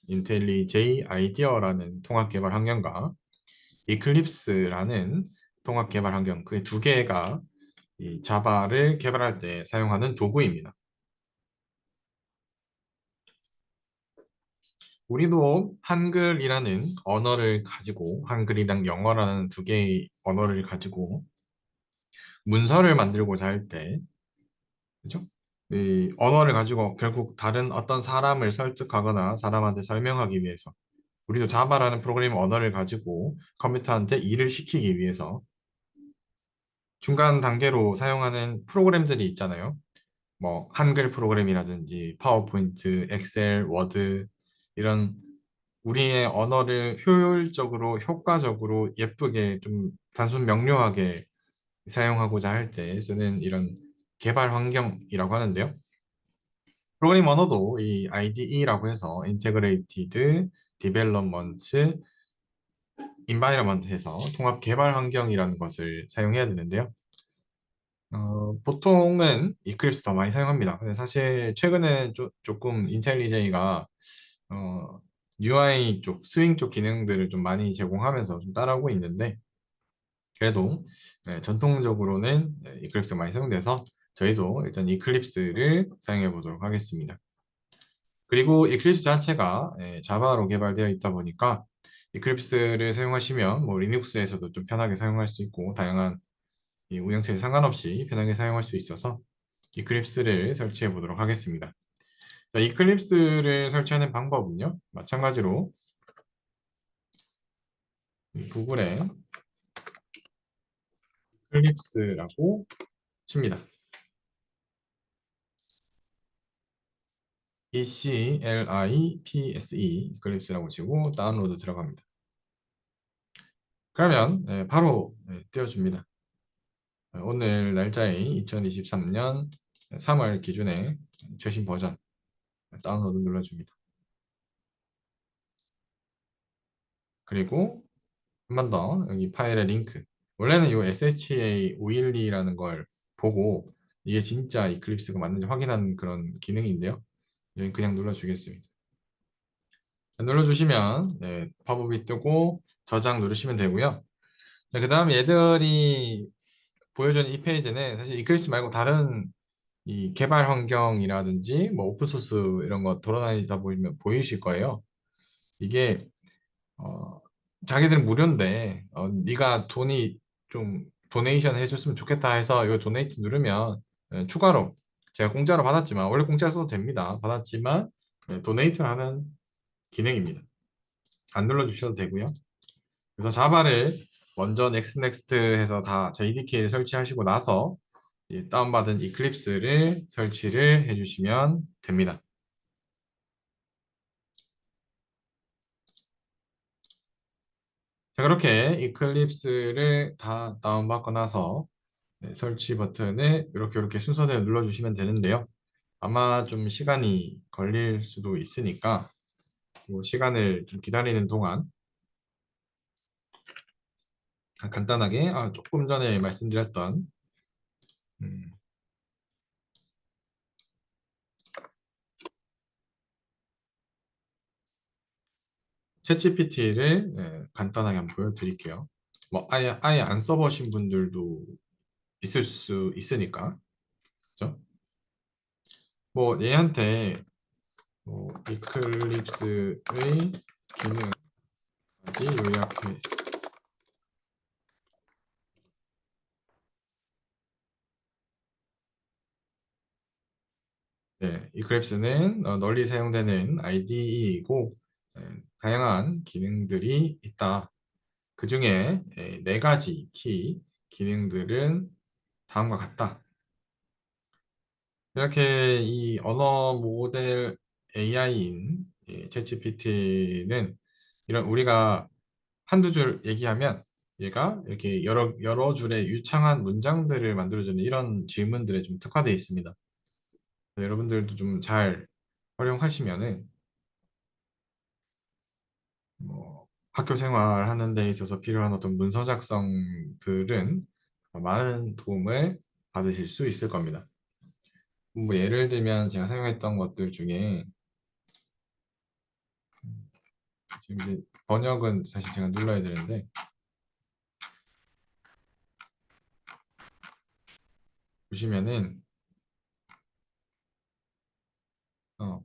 인텔리J 아이디어라는 통합 개발 환경과 이클립스라는 통합 개발 환경, 그 두 개가 이 자바를 개발할 때 사용하는 도구입니다. 우리도 한글이라는 언어를 가지고, 한글이랑 영어라는 두 개의 언어를 가지고 문서를 만들고자 할 때, 그죠? 이 언어를 가지고 결국 다른 어떤 사람을 설득하거나 사람한테 설명하기 위해서, 우리도 자바라는 프로그래밍 언어를 가지고 컴퓨터한테 일을 시키기 위해서 중간 단계로 사용하는 프로그램들이 있잖아요. 뭐 한글 프로그램이라든지 파워포인트, 엑셀, 워드, 이런 우리의 언어를 효율적으로, 효과적으로, 예쁘게 좀 단순 명료하게 사용하고자 할 때 쓰는 이런 개발 환경이라고 하는데요. 프로그래밍 언어도 이 IDE라고 해서 Integrated Development Environment 해서 통합 개발 환경이라는 것을 사용해야 되는데요. 보통은 이클립스 더 많이 사용합니다. 근데 사실 최근에 조금 인텔리제이가 어, UI 쪽, 스윙 쪽 기능들을 좀 많이 제공하면서 좀 따라오고 있는데, 그래도 전통적으로는 이클립스가 많이 사용돼서 저희도 일단 이클립스를 사용해 보도록 하겠습니다. 그리고 이클립스 자체가 자바로 개발되어 있다 보니까 이클립스를 사용하시면 뭐 리눅스에서도 좀 편하게 사용할 수 있고, 다양한 이 운영체에 상관없이 편하게 사용할 수 있어서 이클립스를 설치해 보도록 하겠습니다. 자, 이클립스를 설치하는 방법은요, 마찬가지로 구글에 이클립스라고 칩니다. ECLIPSE 이클립스라고 치고 다운로드 들어갑니다. 그러면 바로 띄워줍니다. 오늘 날짜에 2023년 3월 기준에 최신 버전 다운로드 눌러줍니다. 그리고 한 번 더 여기 파일의 링크, 원래는 이 SHA-512라는 걸 보고 이게 진짜 이클립스가 맞는지 확인하는 그런 기능인데요. 여기 그냥 눌러주겠습니다. 눌러주시면 네, 팝업이 뜨고 저장 누르시면 되고요. 자, 그 다음 얘들이 보여주는 이 페이지는 사실 이클립스 말고 다른 이 개발 환경이라든지 뭐 오픈소스 이런 거 돌아다니다 보면 보이실 거예요. 이게 어, 자기들은 무료인데 네가 돈이 좀 도네이션 해줬으면 좋겠다 해서 이거 도네이트 누르면 추가로 제가 공짜로 받았지만 원래 공짜로 써도 됩니다. 받았지만 도네이트를 하는 기능입니다. 안 눌러주셔도 되고요. 그래서 자바를 먼저 넥스트 해서 다 JDK를 설치하시고 나서 다운받은 이클립스를 설치를 해주시면 됩니다. 자, 그렇게 이클립스를 다 다운받고 나서 설치 버튼을 이렇게 순서대로 눌러주시면 되는데요. 아마 좀 시간이 걸릴 수도 있으니까 뭐 시간을 좀 기다리는 동안 간단하게 조금 전에 말씀드렸던 음, 챗GPT를 간단하게 한번 보여드릴게요. 뭐 아예 안 써보신 분들도 있을 수 있으니까 그죠? 뭐 얘한테 뭐 이클립스의 기능까지 요약해 네, 이클립스는 널리 사용되는 IDE이고 다양한 기능들이 있다. 그 중에 네 가지 키 기능들은 다음과 같다. 이렇게 이 언어 모델 AI인 챗GPT는 이런 우리가 한두 줄 얘기하면 얘가 이렇게 여러 줄의 유창한 문장들을 만들어주는 이런 질문들에 좀 특화되어 있습니다. 여러분들도 좀 잘 활용하시면은 뭐 학교 생활하는 데 있어서 필요한 어떤 문서 작성들은 많은 도움을 받으실 수 있을 겁니다. 뭐 예를 들면 제가 사용했던 것들 중에 지금 이제 번역은 사실 제가 눌러야 되는데 보시면은 어,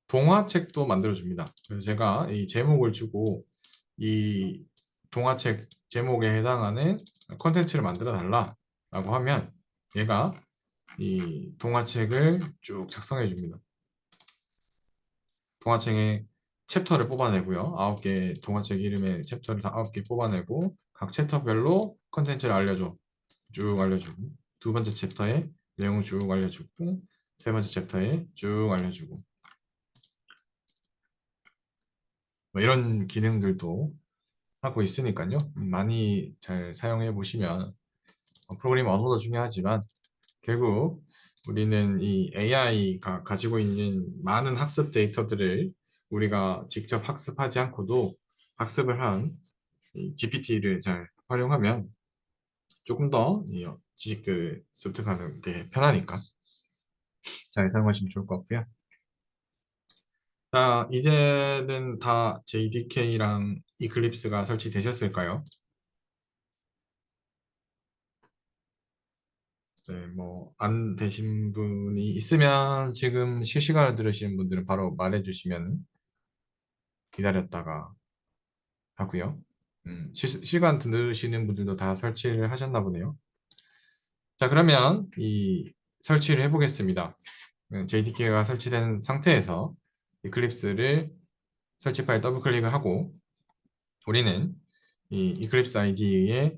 동화책도 만들어줍니다. 그래서 제가 이 제목을 주고 이 동화책 제목에 해당하는 컨텐츠를 만들어 달라 라고 하면 얘가 이 동화책을 쭉 작성해 줍니다. 동화책의 챕터를 뽑아내고요. 9개 동화책 이름의 챕터를 다 9개 뽑아내고 각 챕터별로 컨텐츠를 알려줘. 쭉 알려주고 두 번째 챕터에 내용을 쭉 알려주고 세 번째 챕터에 쭉 알려주고 뭐 이런 기능들도 하고 있으니까요. 많이 잘 사용해 보시면 프로그램 언어도 중요하지만 결국 우리는 이 AI가 가지고 있는 많은 학습 데이터들을 우리가 직접 학습하지 않고도 학습을 한 GPT를 잘 활용하면 조금 더이 지식들을 습득하는 게 편하니까 잘 사용하시면 좋을 것 같고요. 자, 이제는 다 JDK랑 이클립스가 설치되셨을까요? 네, 뭐, 안 되신 분이 있으면 지금 실시간으로 들으시는 분들은 바로 말해주시면 기다렸다가 하고요. 시간 들으시는 분들도 다 설치를 하셨나 보네요. 자, 그러면 이 설치를 해보겠습니다. JDK가 설치된 상태에서 이클립스를 설치 파일 더블 클릭을 하고 우리는 이 이클립스 IDE의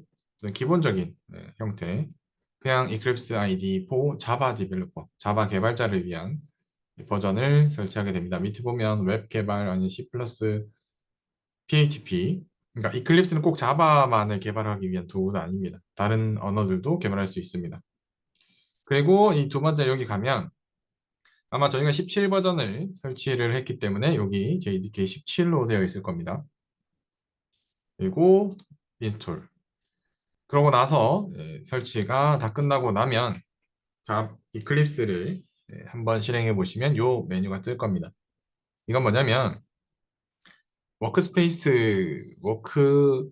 기본적인 형태 그냥 Eclipse IDE for Java Developer, 자바 개발자를 위한 버전을 설치하게 됩니다. 밑에 보면 웹 개발 아니면 C++, PHP 그러니까 이클립스는 꼭 자바만을 개발하기 위한 도구는 아닙니다. 다른 언어들도 개발할 수 있습니다. 그리고 이 두 번째 여기 가면 아마 저희가 17 버전을 설치를 했기 때문에 여기 JDK 17로 되어 있을 겁니다. 그리고 인스톨. 그러고 나서 설치가 다 끝나고 나면 자, 이클립스를 한번 실행해 보시면 요 메뉴가 뜰 겁니다. 이건 뭐냐면 워크스페이스 워크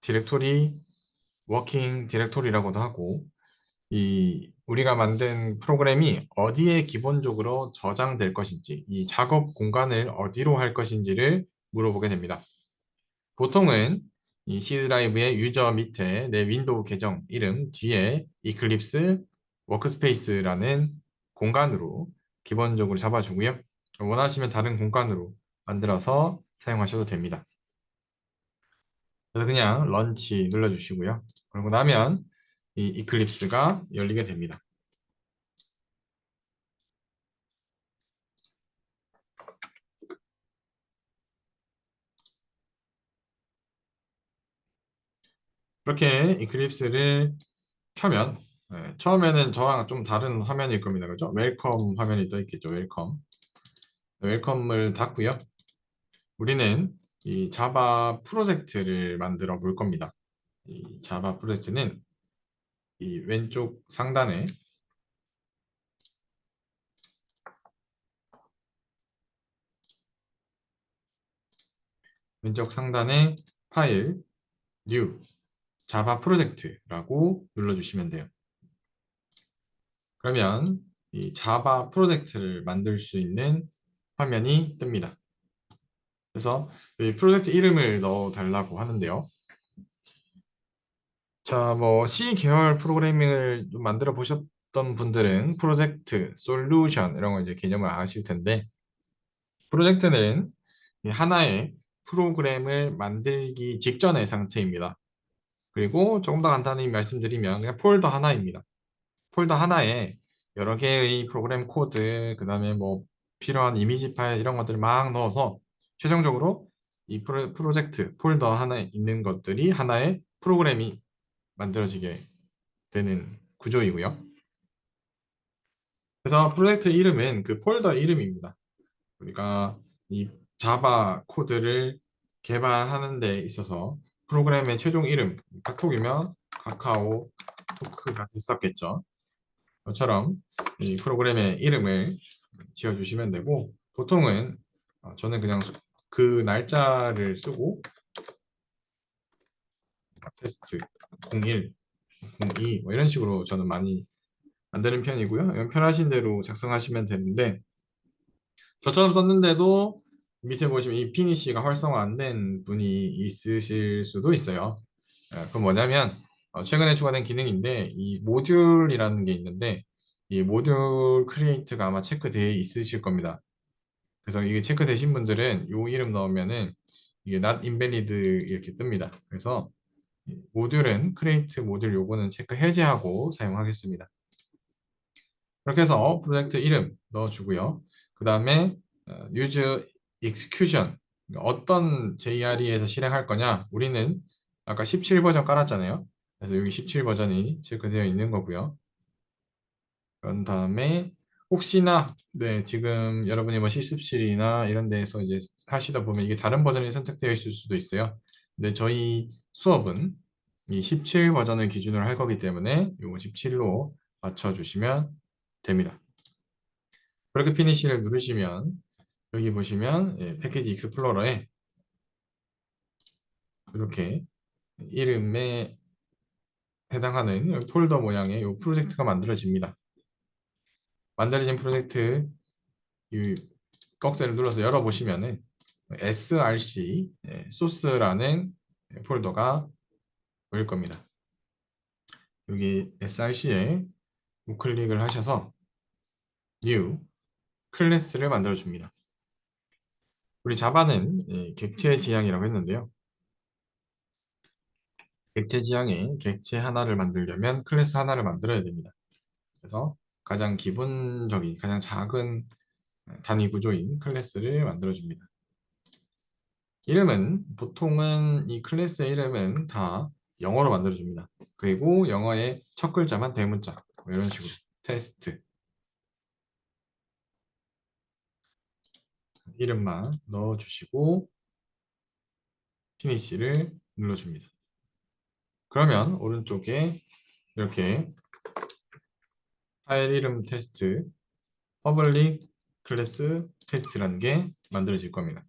디렉토리, 워킹 디렉토리라고도 하고 이 우리가 만든 프로그램이 어디에 기본적으로 저장될 것인지 이 작업 공간을 어디로 할 것인지를 물어보게 됩니다. 보통은 이 C 드라이브의 유저 밑에 내 윈도우 계정 이름 뒤에 이클립스 워크스페이스라는 공간으로 기본적으로 잡아주고요. 원하시면 다른 공간으로 만들어서 사용하셔도 됩니다. 그래서 그냥 런치 눌러주시고요. 그러고 나면 이 이클립스가 열리게 됩니다. 이렇게 이클립스를 켜면 처음에는 저랑 좀 다른 화면일 겁니다. 그죠? 웰컴 화면이 떠 있겠죠. 웰컴. 웰컴을 닫고요. 우리는 이 자바 프로젝트를 만들어 볼 겁니다. 이 자바 프로젝트는 이 왼쪽 상단에 파일, 뉴, 자바 프로젝트라고 눌러주시면 돼요. 그러면 이 자바 프로젝트를 만들 수 있는 화면이 뜹니다. 그래서 이 프로젝트 이름을 넣어 달라고 하는데요. 자, 뭐 C 계열 프로그래밍을 좀 만들어 보셨던 분들은 프로젝트, 솔루션 이런 거 이제 개념을 아실 텐데 프로젝트는 이 하나의 프로그램을 만들기 직전의 상태입니다. 그리고 조금 더 간단히 말씀드리면 그냥 폴더 하나입니다. 폴더 하나에 여러 개의 프로그램 코드, 그 다음에 뭐 필요한 이미지 파일 이런 것들을 막 넣어서 최종적으로 이 프로젝트 폴더 하나에 있는 것들이 하나의 프로그램이 만들어지게 되는 구조이고요. 그래서 프로젝트 이름은 그 폴더 이름입니다. 우리가 이 자바 코드를 개발하는 데 있어서 프로그램의 최종 이름, 카톡이면 카카오 토크가 됐었겠죠. 저처럼 이 프로그램의 이름을 지어주시면 되고 보통은 저는 그냥 그 날짜를 쓰고 테스트 01, 02 뭐 이런 식으로 저는 많이 만드는 편이고요. 편하신 대로 작성하시면 되는데 저처럼 썼는데도 밑에 보시면 이 피니시가 활성화 안 된 분이 있으실 수도 있어요. 그건 뭐냐면 최근에 추가된 기능인데 이 모듈이라는 게 있는데 이 모듈 크리에이트가 아마 체크되어 있으실 겁니다. 그래서 이게 체크되신 분들은 이 이름 넣으면은 이게 not invalid 이렇게 뜹니다. 그래서 모듈은 크리에이트 모듈 요거는 체크 해제하고 사용하겠습니다. 그렇게 해서 프로젝트 이름 넣어주고요. 그 다음에 use execution 어떤 JRE에서 실행할 거냐 우리는 아까 17 버전 깔았잖아요. 그래서 여기 17 버전이 체크되어 있는 거고요. 그런 다음에 혹시나 네 지금 여러분이 뭐 실습실이나 이런 데에서 이제 하시다 보면 이게 다른 버전이 선택되어 있을 수도 있어요. 근데 저희 수업은 이 17 버전을 기준으로 할 거기 때문에 이거 17로 맞춰주시면 됩니다. 그렇게 피니시를 누르시면 여기 보시면 패키지 익스플로러에 이렇게 이름에 해당하는 폴더 모양의 이 프로젝트가 만들어집니다. 만들어진 프로젝트 이 꺽쇠를 눌러서 열어보시면은 src 소스라는 폴더가 보일 겁니다. 여기 src에 우클릭을 하셔서 new 클래스를 만들어 줍니다. 우리 자바는 객체 지향이라고 했는데요. 객체 지향에 객체 하나를 만들려면 클래스 하나를 만들어야 됩니다. 그래서 가장 기본적인, 가장 작은 단위 구조인 클래스를 만들어줍니다. 이름은, 보통은 이 클래스의 이름은 다 영어로 만들어줍니다. 그리고 영어의 첫 글자만 대문자, 뭐 이런 식으로. 테스트, 이름만 넣어주시고, 피니시를 눌러줍니다. 그러면 오른쪽에 이렇게 파일 이름 테스트, 퍼블릭 클래스 테스트라는 게 만들어질 겁니다.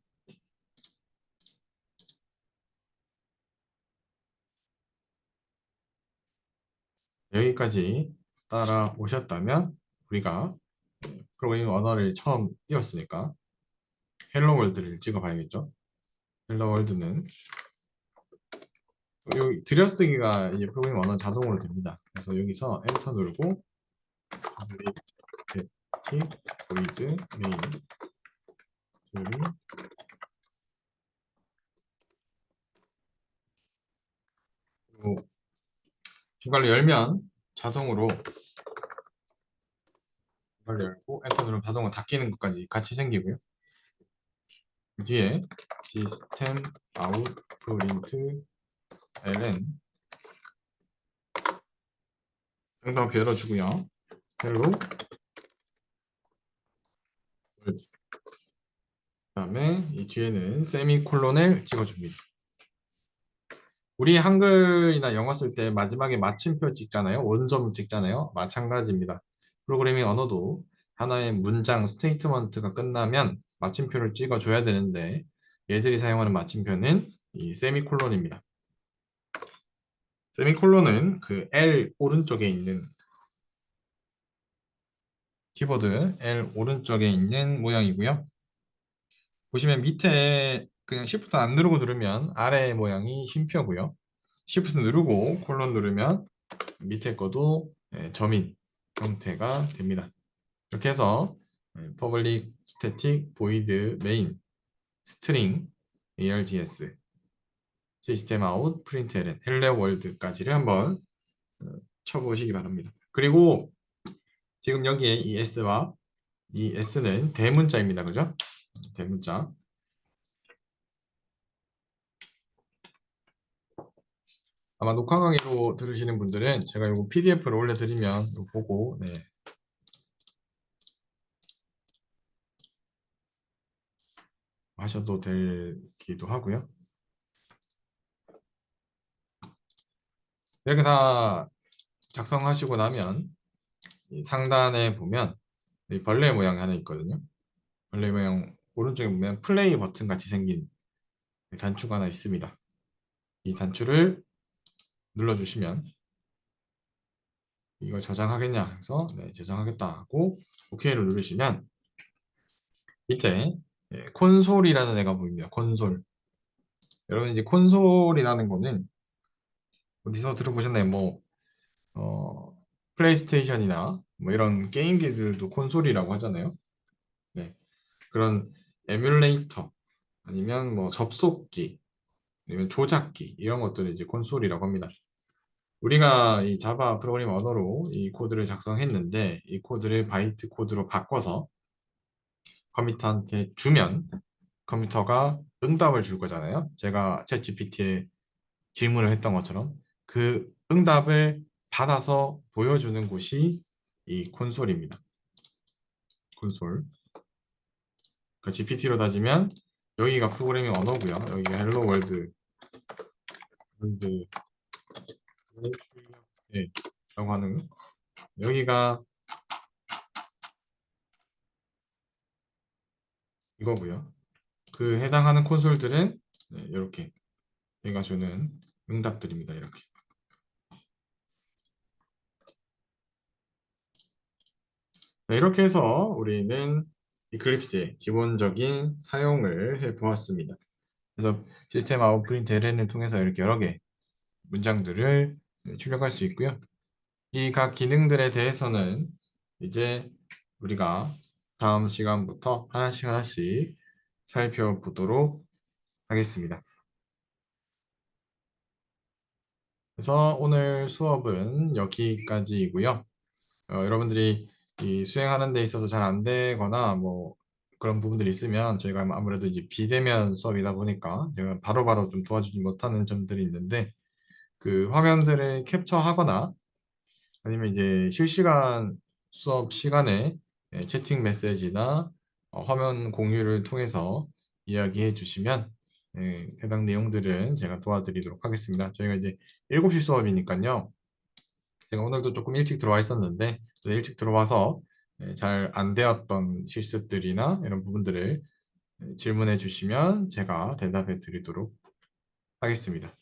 여기까지 따라오셨다면 우리가 프로그래밍 언어를 처음 띄웠으니까 헬로 월드를 찍어봐야겠죠. 헬로 월드는 여기 들여쓰기가 이제 프로그래밍 언어 자동으로 됩니다. 그래서 여기서 엔터 누르고 public void main 그리고 중괄호 열면 자동으로 중괄호 열고 엔터 누르면 자동으로 닫히는 것까지 같이 생기고요. 그 뒤에 system out print ln 응답 열어주고요. 헬로 월드 그 다음에 이 뒤에는 세미콜론을 찍어줍니다. 우리 한글이나 영어 쓸 때 마지막에 마침표 찍잖아요. 원점 찍잖아요. 마찬가지입니다. 프로그래밍 언어도 하나의 문장 스테이트먼트가 끝나면 마침표를 찍어줘야 되는데 얘들이 사용하는 마침표는 이 세미콜론입니다. 세미콜론은 그 L 오른쪽에 있는 키보드 L 오른쪽에 있는 모양이고요. 보시면 밑에 그냥 Shift 안 누르고 누르면 아래 모양이 쉼표고요. Shift 누르고 콜론 누르면 밑에 것도 점인 형태가 됩니다. 이렇게 해서 public static void main string args system out println hello world까지를 한번 쳐보시기 바랍니다. 그리고 지금 여기에 이 s와 이 s는 대문자입니다. 그죠? 대문자. 아마 녹화 강의로 들으시는 분들은 제가 이거 PDF를 올려드리면 이거 보고 하셔도 되기도 하고요. 이렇게 다 작성하시고 나면 이 상단에 보면 이 벌레 모양이 하나 있거든요. 벌레 모양 오른쪽에 보면 플레이 버튼 같이 생긴 단추가 하나 있습니다. 이 단추를 눌러주시면 이걸 저장하겠냐 해서 저장하겠다 하고 OK를 누르시면 밑에 콘솔이라는 애가 보입니다. 콘솔. 여러분 이제 콘솔이라는 거는 어디서 들어보셨나요? 뭐 플레이스테이션이나 뭐 이런 게임기들도 콘솔이라고 하잖아요. 네. 그런 에뮬레이터 아니면 뭐 접속기 아니면 조작기 이런 것들을 이제 콘솔이라고 합니다. 우리가 이 자바 프로그래밍 언어로 이 코드를 작성했는데 이 코드를 바이트 코드로 바꿔서 컴퓨터한테 주면 컴퓨터가 응답을 줄 거잖아요. 제가 챗GPT에 질문을 했던 것처럼 그 응답을 받아서 보여주는 곳이 이 콘솔입니다. 콘솔. 그 GPT로 따지면 여기가 프로그래밍 언어고요. 여기가 헬로 월드 라고 하는 여기가 이거고요. 그 해당하는 콘솔들은 이렇게 얘가 주는 응답들입니다. 이렇게. 이렇게 해서 우리는 이클립스의 기본적인 사용을 해보았습니다. 그래서 시스템 아웃 프린트 ln을 통해서 이렇게 여러 개 문장들을 출력할 수 있고요. 이 각 기능들에 대해서는 이제 우리가 다음 시간부터 하나씩 하나씩 살펴보도록 하겠습니다. 그래서 오늘 수업은 여기까지이고요. 여러분들이 이 수행하는 데 있어서 잘 안 되거나 뭐 그런 부분들이 있으면 저희가 아무래도 이제 비대면 수업이다 보니까 제가 바로바로 좀 도와주지 못하는 점들이 있는데 그 화면들을 캡처하거나 아니면 이제 실시간 수업 시간에 채팅 메시지나 화면 공유를 통해서 이야기해 주시면 해당 내용들은 제가 도와드리도록 하겠습니다. 저희가 이제 7시 수업이니까요. 제가 오늘도 조금 일찍 들어와 있었는데 일찍 들어와서 잘 안 되었던 실습들이나 이런 부분들을 질문해 주시면 제가 대답해 드리도록 하겠습니다.